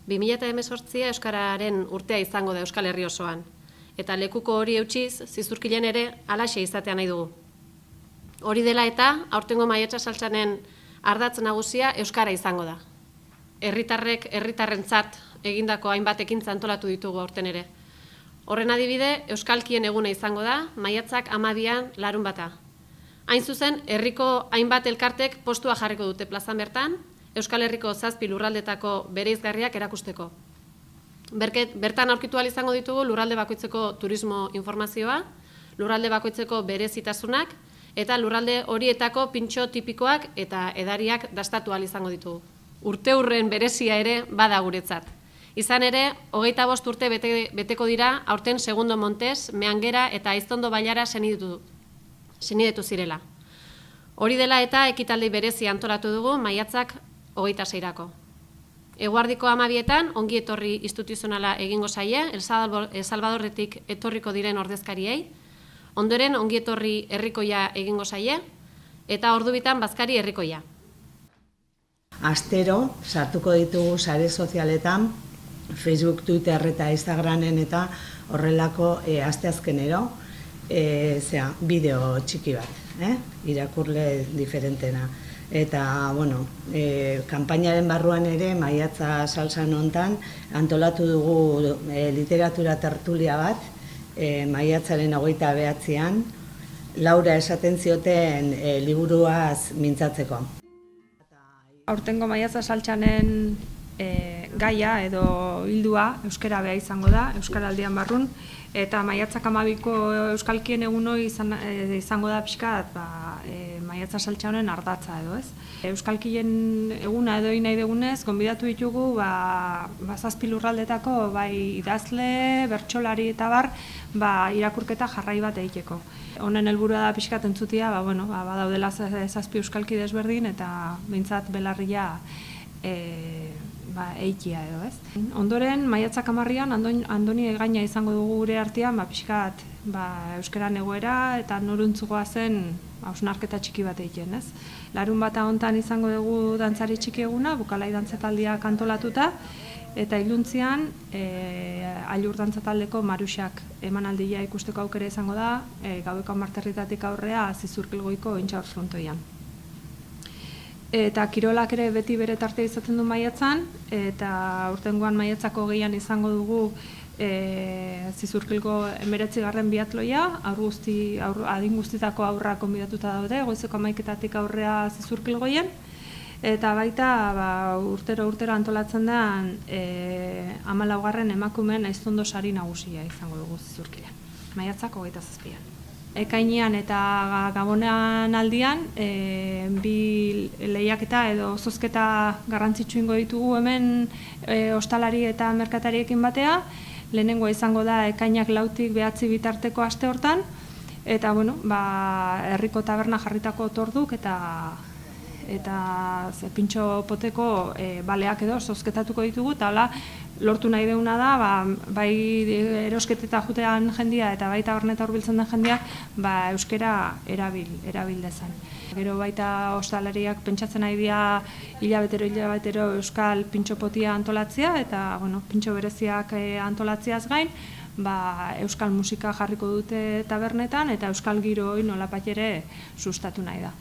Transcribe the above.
2018 Euskararen urtea izango da Euskal Herri osoan, eta lekuko hori eutsiz, zizurkilen ere halaxe izatea nahi dugu. Hori dela eta, aurtengo Maiatsa Saltsanen ardatz nagusia Euskara izango da. Herritarrek herritarrentzat egindako hainbat ekintza antolatu ditugu aurten ere. Horren adibide, Euskalkien eguna izango da, maiatzak 12an larunbata. Hain zuzen, herriko hainbat elkartek postua jarriko dute plazan bertan, Euskal Herriko 7 lurraldetako bereizgarriak erakusteko. Bertan aurkitu ahal izango ditugu lurralde bakoitzeko turismo informazioa, lurralde bakoitzeko berezitasunak, eta lurralde horietako pintxo tipikoak eta edariak dastatu ahal izango ditugu. Urteurren berezia ere bada guretzat. Izan ere, 25 urte beteko dira aurten Segundo Montes, Meangera eta Aiztondo Bailara senidetu zirela. Hori dela eta ekitaldi berezi antolatu dugu maiatzak 26-ako. Eguardiko 12etan ongi etorri instituzionala egingo zaie, El Salvadorretik etorriko diren ordezkariei, ondoren ongi etorri herrikoia egingo zaie, eta ordubitan bazkari herrikoia. Astero, sartuko ditugu sare sozialetan, Facebook, Twitter eta Instagramen eta horrelako asteazkenero, bideo txiki bat, irakurle diferentena. Eta, bueno, kanpainaren barruan ere, Maiatsa Saltsan hontan, antolatu dugu literatura tertulia bat, maiatzaren 29an, Laura esaten zioten liburuaz mintzatzeko. Aurtengo Maiatsa Saltsanen gaia edo hildua euskara bea izango da, Euskaraldian barrun, eta maiatzak 12ko Euskalkien eguno izango da pixkat, Maiatsa Saltsa honen ardatza edo, ez? Euskalkien eguna edo nahi dugunez, gonbidatu ditugu 7 lurraldetako bai idazle, bertsolari eta irakurketa jarrai bat egiteko. Honen helburua da pixkat entzutia, badaudela 7 euskalki desberdin eta behintzat belarria eikia edo, ez? Ondoren, maiatzak 10an Andoni Egaina izango dugu gure artean, pixkat euskaran egoera eta noruntzugoa zen hausnarketa txiki bat egiten, ez? Larunbata hontan izango dugu dantzari txiki eguna, bukalai dantzataldiak antolatuta, eta iluntzian Ailur dantzataldeko Maruxak emanaldia ikusteko aukera izango da, gaueko 10 aurrea Zizurkilgoiko Intxaur frontoian. Eta kirolak ere beti bere tartea izaten du maiatzan, eta urtengoan maiatzako 20an izango dugu Zizurkilgo 19. biatloia, adin guztitako aurrak gonbidatuta daude, goizeko 11 aurrea Zizurkilgoien, eta baita urtero antolatzen da 14. emakumeen Aiztondo sari nagusia izango dugu Zizurkilen, maiatzak 27an. Ekainean eta Gabonean aldian, bi lehiaketa edo zozketa garrantzitsu ingo ditugu hemen ostalari eta merkatariekin batea. Lehenengoa izango da ekainak 4tik 9 bitarteko aste hortan, eta herriko taberna jarritako torduk eta pintxo poteko baleak edo zozketatuko ditugu, eta hola, lortu nahi deuna da, bai erosketeta jutean jendia eta baita taberneta hurbiltzen den jendiak, euskera erabil dezan. Gero baita ostalariak pentsatzen nahi dira hilabetero euskal pintxo potia antolatzea, eta pintxo bereziak antolatziaz gain, euskal musika jarriko dute tabernetan, eta euskal giro nolapait ere sustatu nahi da.